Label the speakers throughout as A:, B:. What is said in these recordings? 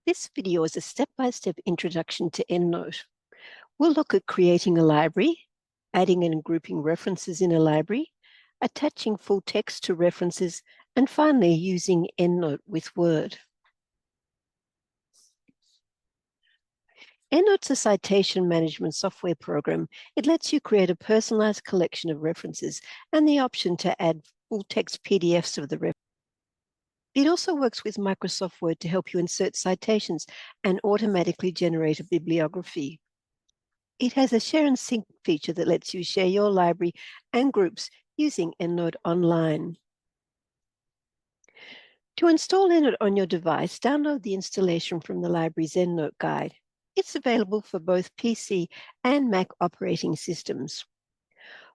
A: This video is a step-by-step introduction to EndNote. We'll look at creating a library, adding and grouping references in a library, attaching full text to references, and finally using EndNote with Word. EndNote's a citation management software program. It lets you create a personalized collection of references and the option to add full text PDFs of the reference. It also works with Microsoft Word to help you insert citations and automatically generate a bibliography. It has a share and sync feature that lets you share your library and groups using EndNote online. To install EndNote on your device, download the installation from the library's EndNote guide. It's available for both PC and Mac operating systems.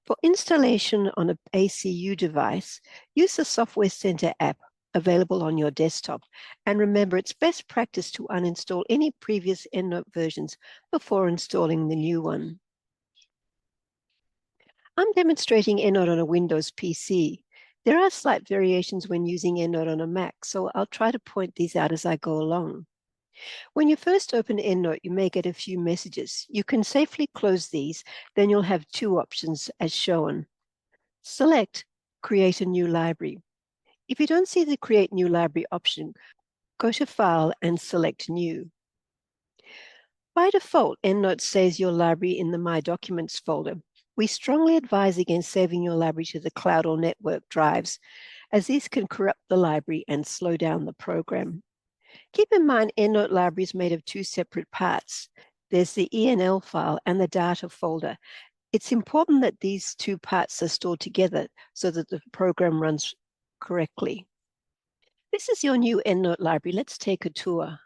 A: For installation on an ACU device, use the Software Center app available on your desktop. And remember, it's best practice to uninstall any previous EndNote versions before installing the new one. I'm demonstrating EndNote on a Windows PC. There are slight variations when using EndNote on a Mac, so I'll try to point these out as I go along. When you first open EndNote, you may get a few messages. You can safely close these, then you'll have two options as shown. Select Create a New Library. If you don't see the Create New Library option, go to File and select New. By default, EndNote saves your library in the My Documents folder. We strongly advise against saving your library to the cloud or network drives, as these can corrupt the library and slow down the program. Keep in mind, EndNote library is made of two separate parts. There's the ENL file and the data folder. It's important that these two parts are stored together so that the program runs correctly. This is your new EndNote library. Let's take a tour.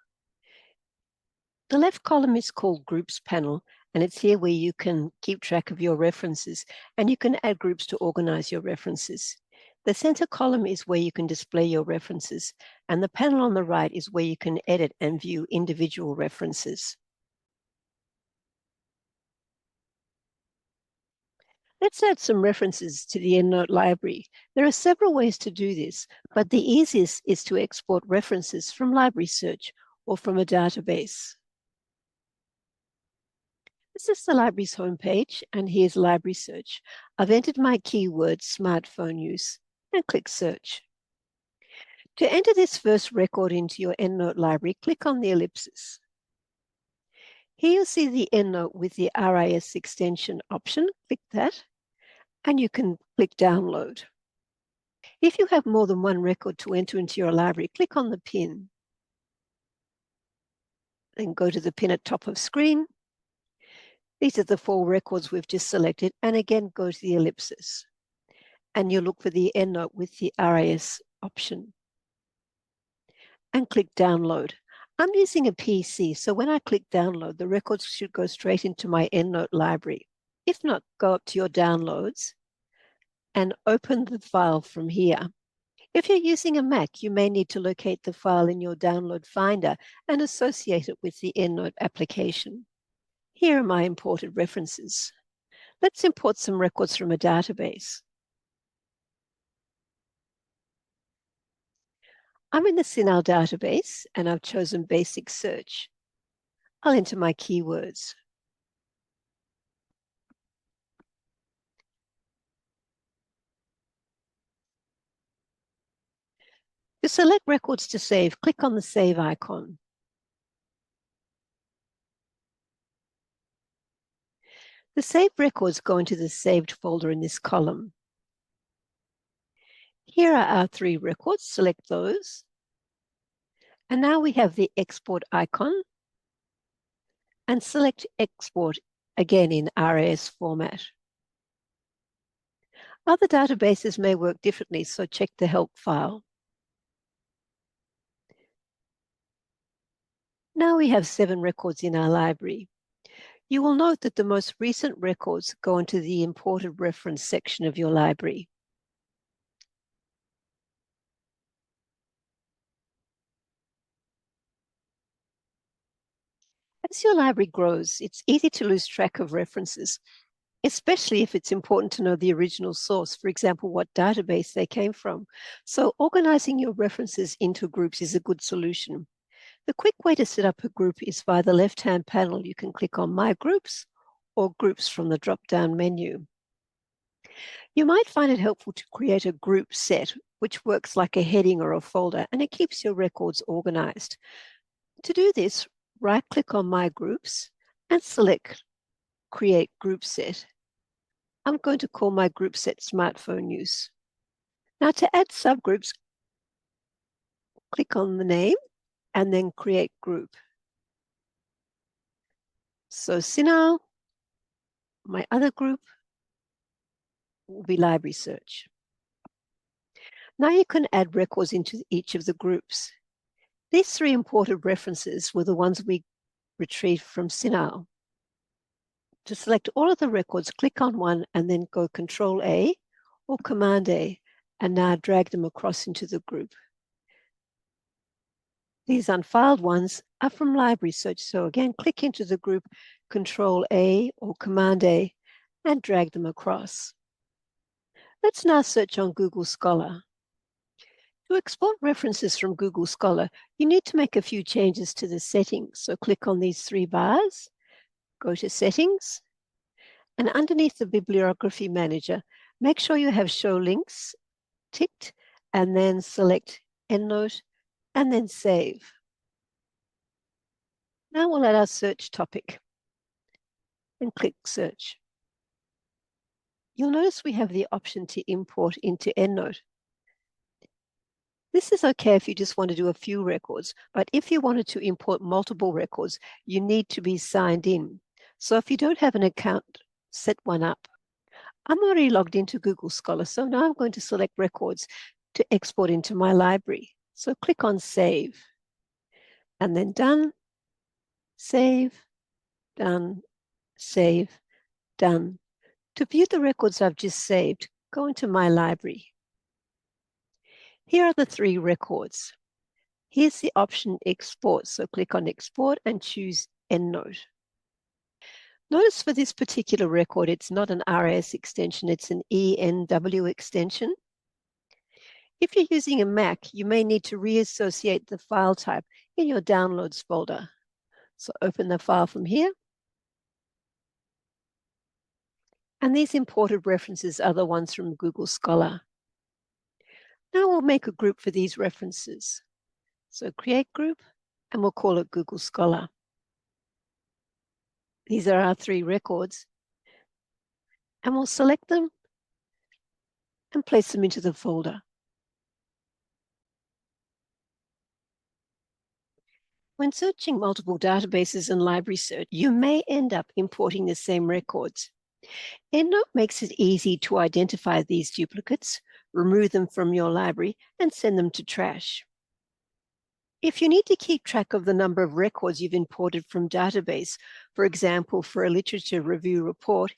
A: The left column is called Groups Panel, and it's here where you can keep track of your references, and you can add groups to organize your references. The center column is where you can display your references, and the panel on the right is where you can edit and view individual references. Let's add some references to the EndNote library. There are several ways to do this, but the easiest is to export references from Library Search or from a database. This is the library's homepage, and here's Library Search. I've entered my keyword, smartphone use, and click Search. To enter this first record into your EndNote library, click on the ellipsis. Here you'll see the EndNote with the RIS extension option. Click that, and you can click Download. If you have more than one record to enter into your library, click on the pin. Then go to the pin at top of screen. These are the 4 records we've just selected, and again go to the ellipsis. And you look for the EndNote with the RIS option. And click Download. I'm using a PC, so when I click Download, the records should go straight into my EndNote library. If not, go up to your Downloads and open the file from here. If you're using a Mac, you may need to locate the file in your Download Finder and associate it with the EndNote application. Here are my imported references. Let's import some records from a database. I'm in the CINAHL database, and I've chosen Basic Search. I'll enter my keywords. To select records to save, click on the Save icon. The saved records go into the saved folder in this column. Here are our 3 records. Select those. And now we have the export icon. And select Export again in RAS format. Other databases may work differently, so check the help file. Now we have 7 records in our library. You will note that the most recent records go into the imported reference section of your library. As your library grows, it's easy to lose track of references, especially if it's important to know the original source, for example, what database they came from. So organizing your references into groups is a good solution. The quick way to set up a group is via the left-hand panel. You can click on My Groups or Groups from the drop-down menu. You might find it helpful to create a group set, which works like a heading or a folder, and it keeps your records organized. To do this, right-click on My Groups and select Create Group Set. I'm going to call my group set Smartphone Use. Now to add subgroups, click on the name and then Create Group. So Sinal, my other group will be Library Search. Now you can add records into each of the groups. These three imported references were the ones we retrieved from Sinal. To select all of the records, click on one and then go Control A or Command A and now drag them across into the group. These unfiled ones are from Library Search. So again, click into the group, Control A or Command A and drag them across. Let's now search on Google Scholar. To export references from Google Scholar, you need to make a few changes to the settings. So click on these three bars, go to Settings, and underneath the Bibliography Manager, make sure you have Show Links ticked, and then select EndNote, and then Save. Now we'll add our search topic and click Search. You'll notice we have the option to import into EndNote. This is okay if you just want to do a few records, but if you wanted to import multiple records, you need to be signed in. So if you don't have an account, set one up. I'm already logged into Google Scholar, so now I'm going to select records to export into my library. So click on Save, and then Done, Save, Done, Save, Done. To view the records I've just saved, go into My Library. Here are the three records. Here's the option Export, so click on Export and choose EndNote. Notice for this particular record, it's not an RAS extension, it's an ENW extension. If you're using a Mac, you may need to reassociate the file type in your Downloads folder. So open the file from here. And these imported references are the ones from Google Scholar. Now we'll make a group for these references. So create group, and we'll call it Google Scholar. These are our three records. And we'll select them and place them into the folder. When searching multiple databases and library search, you may end up importing the same records. EndNote makes it easy to identify these duplicates, remove them from your library, and send them to trash. If you need to keep track of the number of records you've imported from database, for example, for a literature review report,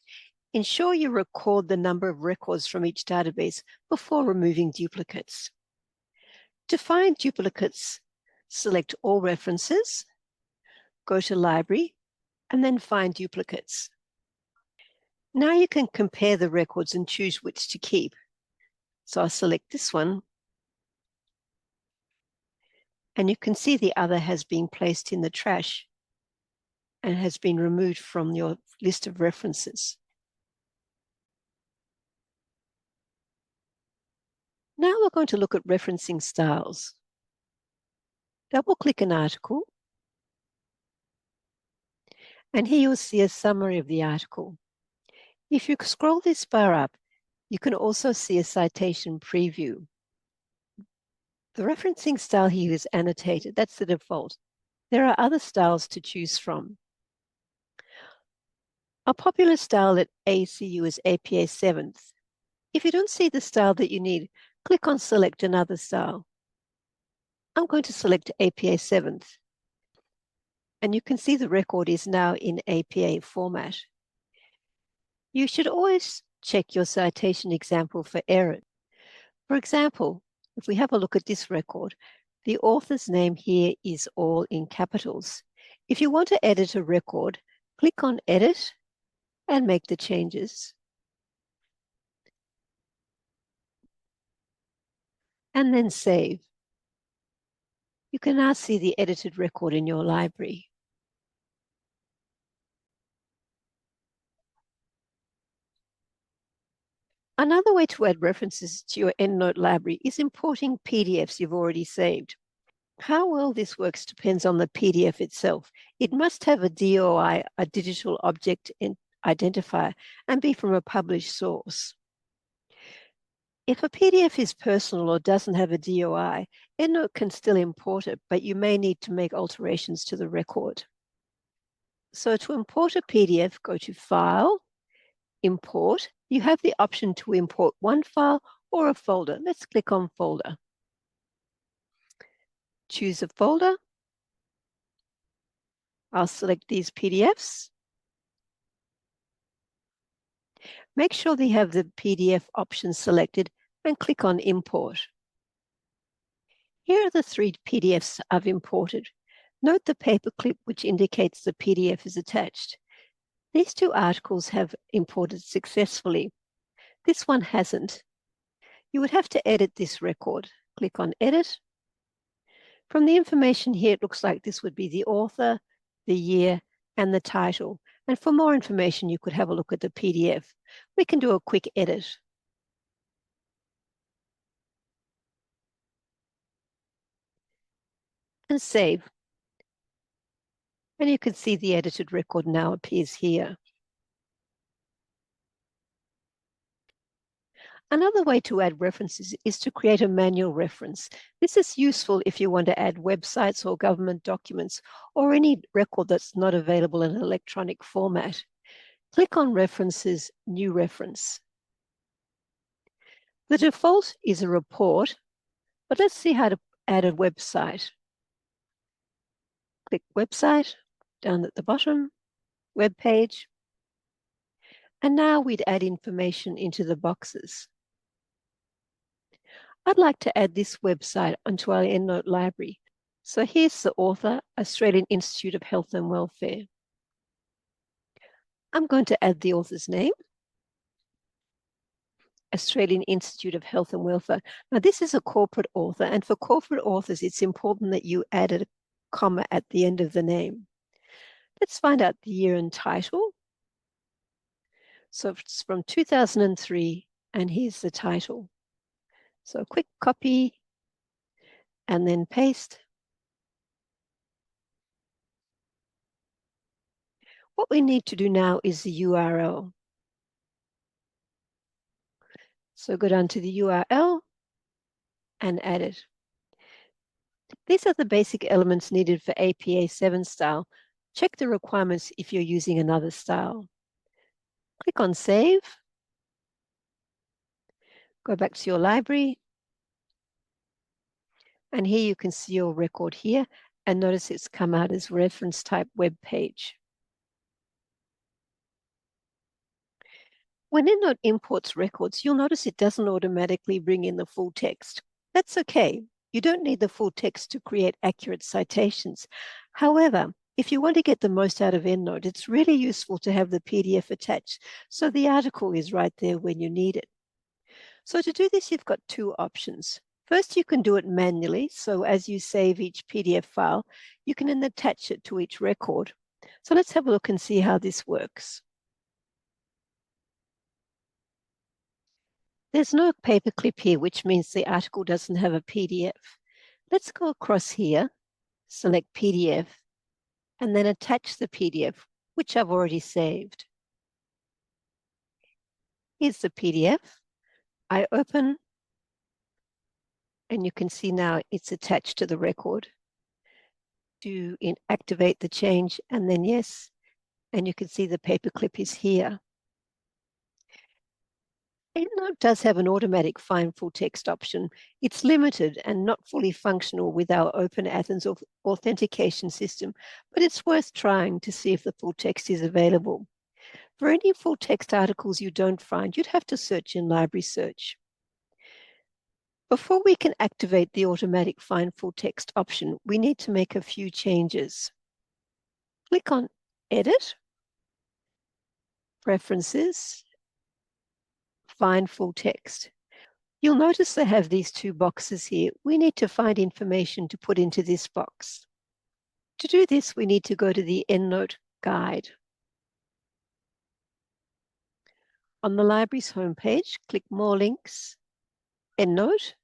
A: ensure you record the number of records from each database before removing duplicates. To find duplicates, select All References, go to Library, and then Find Duplicates. Now you can compare the records and choose which to keep. So I'll select this one, and you can see the other has been placed in the trash and has been removed from your list of references. Now we're going to look at referencing styles. Double-click an article, and here you'll see a summary of the article. If you scroll this bar up, you can also see a citation preview. The referencing style here is annotated. That's the default. There are other styles to choose from. A popular style at ACU is APA 7th. If you don't see the style that you need, click on Select another style. I'm going to select APA 7th. And you can see the record is now in APA format. You should always check your citation example for error. For example, if we have a look at this record, the author's name here is all in capitals. If you want to edit a record, click on Edit and make the changes. And then save. You can now see the edited record in your library. Another way to add references to your EndNote library is importing PDFs you've already saved. How well this works depends on the PDF itself. It must have a DOI, a digital object identifier, and be from a published source. If a PDF is personal or doesn't have a DOI, EndNote can still import it, but you may need to make alterations to the record. So to import a PDF, go to File, Import. You have the option to import one file or a folder. Let's click on Folder. Choose a folder. I'll select these PDFs. Make sure that you have the PDF option selected and click on Import. Here are the 3 PDFs I've imported. Note the paperclip which indicates the PDF is attached. These 2 articles have imported successfully. This one hasn't. You would have to edit this record. Click on Edit. From the information here, it looks like this would be the author, the year, and the title. And for more information, you could have a look at the PDF. We can do a quick edit. And save. And you can see the edited record now appears here. Another way to add references is to create a manual reference. This is useful if you want to add websites or government documents or any record that's not available in an electronic format. Click on References, New Reference. The default is a report, but let's see how to add a website. Click Website, down at the bottom, Web Page. And now we'd add information into the boxes. I'd like to add this website onto our EndNote library. So here's the author, Australian Institute of Health and Welfare. I'm going to add the author's name, Australian Institute of Health and Welfare. Now this is a corporate author, and for corporate authors, it's important that you add a comma at the end of the name. Let's find out the year and title. So it's from 2003, and here's the title. So a quick copy and then paste. What we need to do now is the URL. So go down to the URL and add it. These are the basic elements needed for APA 7 style. Check the requirements if you're using another style. Click on Save. Go back to your library. And here you can see your record here, and notice it's come out as reference type web page. When EndNote imports records, you'll notice it doesn't automatically bring in the full text. That's okay. You don't need the full text to create accurate citations. However, if you want to get the most out of EndNote, it's really useful to have the PDF attached, so the article is right there when you need it. So to do this, you've got 2 options. First, you can do it manually. So as you save each PDF file, you can then attach it to each record. So let's have a look and see how this works. There's no paperclip here, which means the article doesn't have a PDF. Let's go across here, select PDF, and then attach the PDF, which I've already saved. Here's the PDF. I open, and you can see now it's attached to the record. To activate the change, and then yes, and you can see the paperclip is here. EndNote does have an automatic find full text option. It's limited and not fully functional with our Open Athens authentication system, but it's worth trying to see if the full text is available. For any full text articles you don't find, you'd have to search in Library Search. Before we can activate the automatic find full text option, we need to make a few changes. Click on Edit, Preferences, Find Full Text. You'll notice they have these two boxes here. We need to find information to put into this box. To do this, we need to go to the EndNote guide. On the library's homepage, click More Links, EndNote.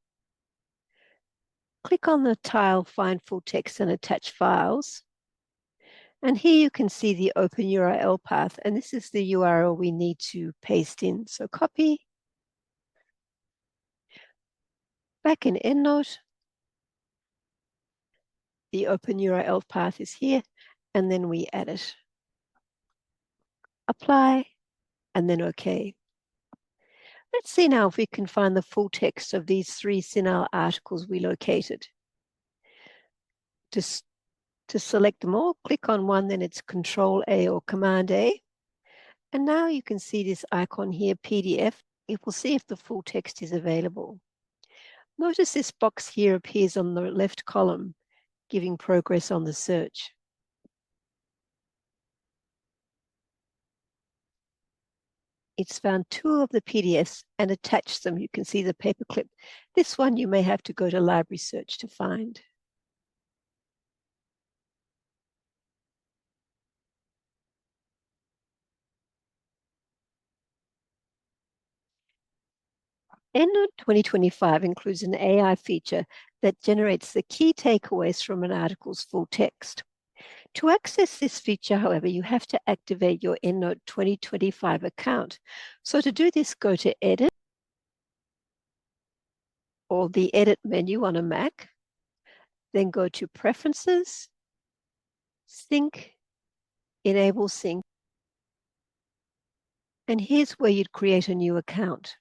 A: Click on the tile Find Full Text and Attach Files. And here you can see the open URL path, and this is the URL we need to paste in. So copy. Back in EndNote, the open URL path is here, and then we add it. Apply, and then OK. Let's see now if we can find the full text of these 3 CINAHL articles we located. To select them all, click on one, then it's Control-A or Command-A. And now you can see this icon here, PDF. It will see if the full text is available. Notice this box here appears on the left column, giving progress on the search. It's found 2 of the PDFs and attached them. You can see the paperclip. This one you may have to go to Library Search to find. EndNote 2025 includes an AI feature that generates the key takeaways from an article's full text. To access this feature, however, you have to activate your EndNote 2025 account. So to do this, go to Edit or the Edit menu on a Mac, then go to Preferences, Sync, Enable Sync, and here's where you'd create a new account.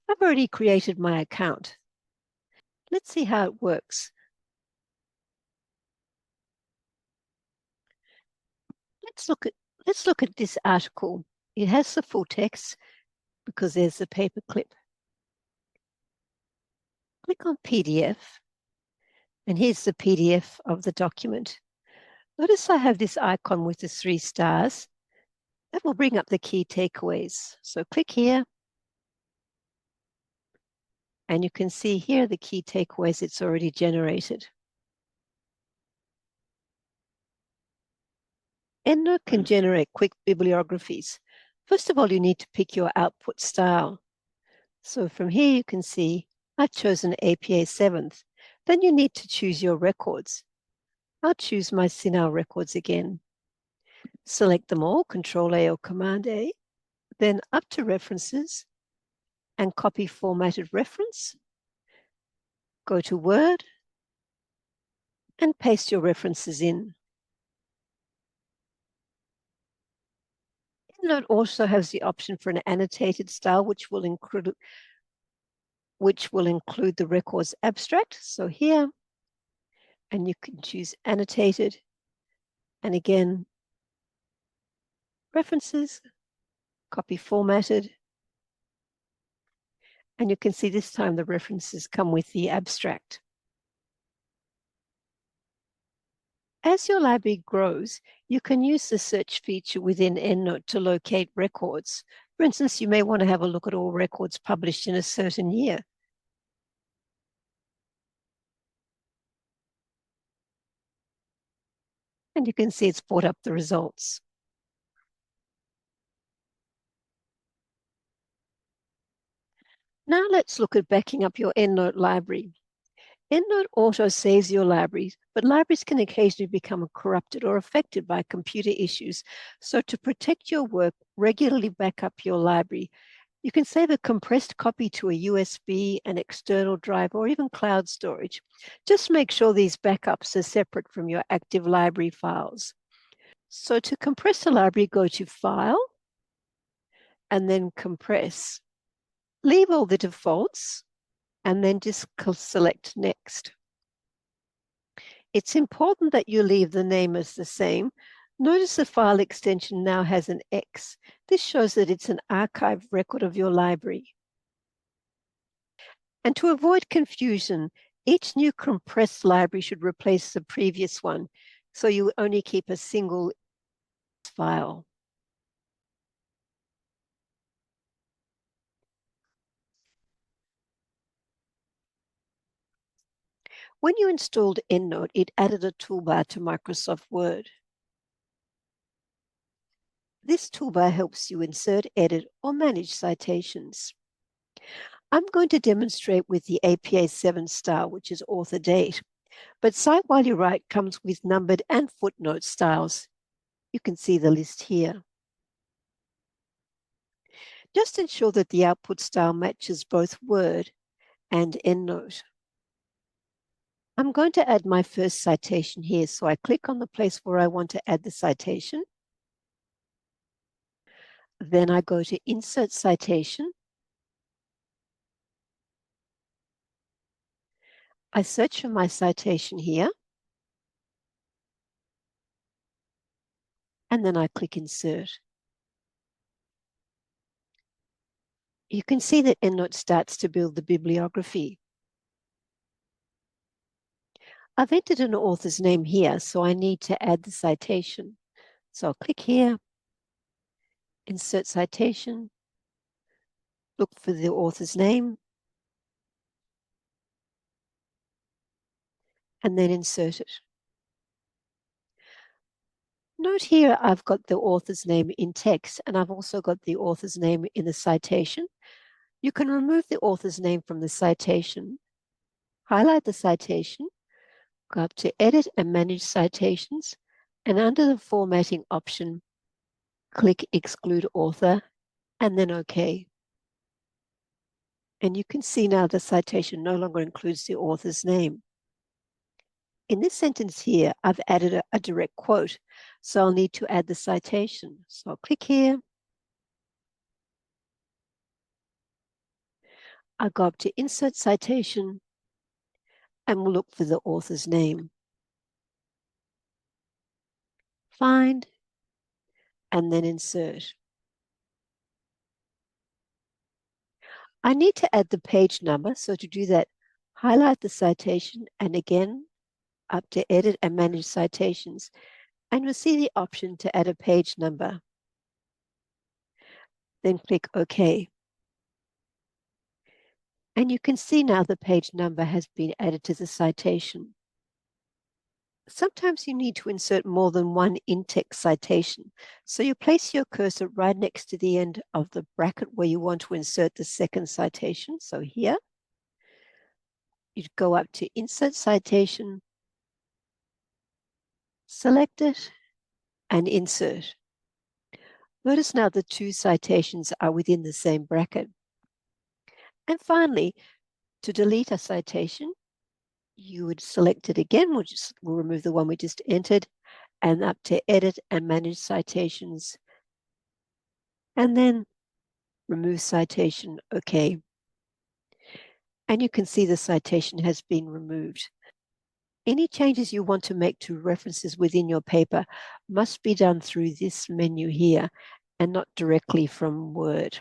A: I've already created my account. Let's see how it works. Let's look at this article. It has the full text because there's the paperclip. Click on PDF, and here's the PDF of the document. Notice I have this icon with the 3 stars. That will bring up the key takeaways. So click here, and you can see here the key takeaways it's already generated. EndNote can generate quick bibliographies. First of all, you need to pick your output style. So from here, you can see I've chosen APA 7th. Then you need to choose your records. I'll choose my CINAHL records again. Select them all, Control-A or Command-A, then up to References and copy formatted reference. Go to Word and paste your references in. EndNote also has the option for an annotated style, which will include the record's abstract. So here, and you can choose annotated, and again, references, copy formatted, and you can see this time the references come with the abstract. As your library grows, you can use the search feature within EndNote to locate records. For instance, you may want to have a look at all records published in a certain year. And you can see it's brought up the results. Now let's look at backing up your EndNote library. EndNote auto saves your libraries, but libraries can occasionally become corrupted or affected by computer issues. So to protect your work, regularly back up your library. You can save a compressed copy to a USB, an external drive, or even cloud storage. Just make sure these backups are separate from your active library files. So to compress a library, go to File, and then Compress. Leave all the defaults, and then just select Next. It's important that you leave the name as the same. Notice the file extension now has an X. This shows that it's an archived record of your library. And to avoid confusion, each new compressed library should replace the previous one, so you only keep a single file. When you installed EndNote, it added a toolbar to Microsoft Word. This toolbar helps you insert, edit, or manage citations. I'm going to demonstrate with the APA 7 style, which is author date, but Cite While You Write comes with numbered and footnote styles. You can see the list here. Just ensure that the output style matches both Word and EndNote. I'm going to add my first citation here, so I click on the place where I want to add the citation. Then I go to Insert Citation. I search for my citation here, and then I click Insert. You can see that EndNote starts to build the bibliography. I've entered an author's name here, so I need to add the citation. So I'll click here, Insert Citation, look for the author's name, and then insert it. Note here I've got the author's name in text, and I've also got the author's name in the citation. You can remove the author's name from the citation, highlight the citation, go up to Edit and Manage Citations, and under the Formatting option, click Exclude Author, and then OK. And you can see now the citation no longer includes the author's name. In this sentence here, I've added a direct quote, so I'll need to add the citation. So I'll click here. I'll go up to Insert Citation, and we'll look for the author's name. Find, and then insert. I need to add the page number, so to do that, highlight the citation, and again, up to Edit and Manage Citations, and you'll see the option to add a page number. Then click OK. And you can see now the page number has been added to the citation. Sometimes you need to insert more than one in-text citation. So you place your cursor right next to the end of the bracket where you want to insert the second citation. So here, you'd go up to Insert Citation, select it, and insert. Notice now the two citations are within the same bracket. And finally, to delete a citation, you would select it again. We'll remove the one we just entered, and up to Edit and Manage Citations, and then remove citation, OK. And you can see the citation has been removed. Any changes you want to make to references within your paper must be done through this menu here and not directly from Word.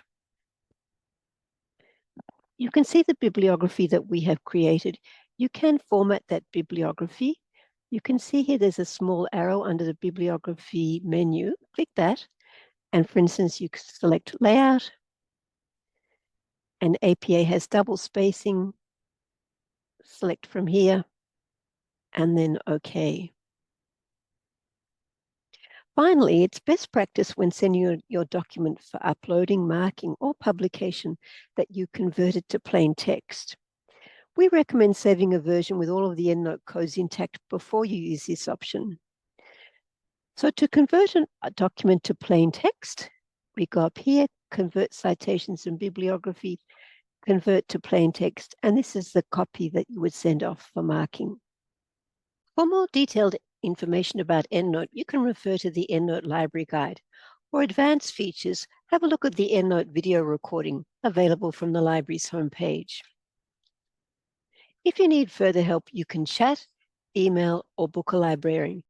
A: You can see the bibliography that we have created. You can format that bibliography. You can see here there's a small arrow under the bibliography menu. Click that. And for instance, you select Layout. And APA has double spacing. Select from here. And then OK. Finally, it's best practice when sending your document for uploading, marking, or publication that you convert it to plain text. We recommend saving a version with all of the EndNote codes intact before you use this option. So to convert a document to plain text, we go up here, Convert Citations and Bibliography, Convert to Plain Text, and this is the copy that you would send off for marking. For more detailed information about EndNote, you can refer to the EndNote Library Guide. For advanced features, have a look at the EndNote video recording available from the library's homepage. If you need further help, you can chat, email, or book a librarian.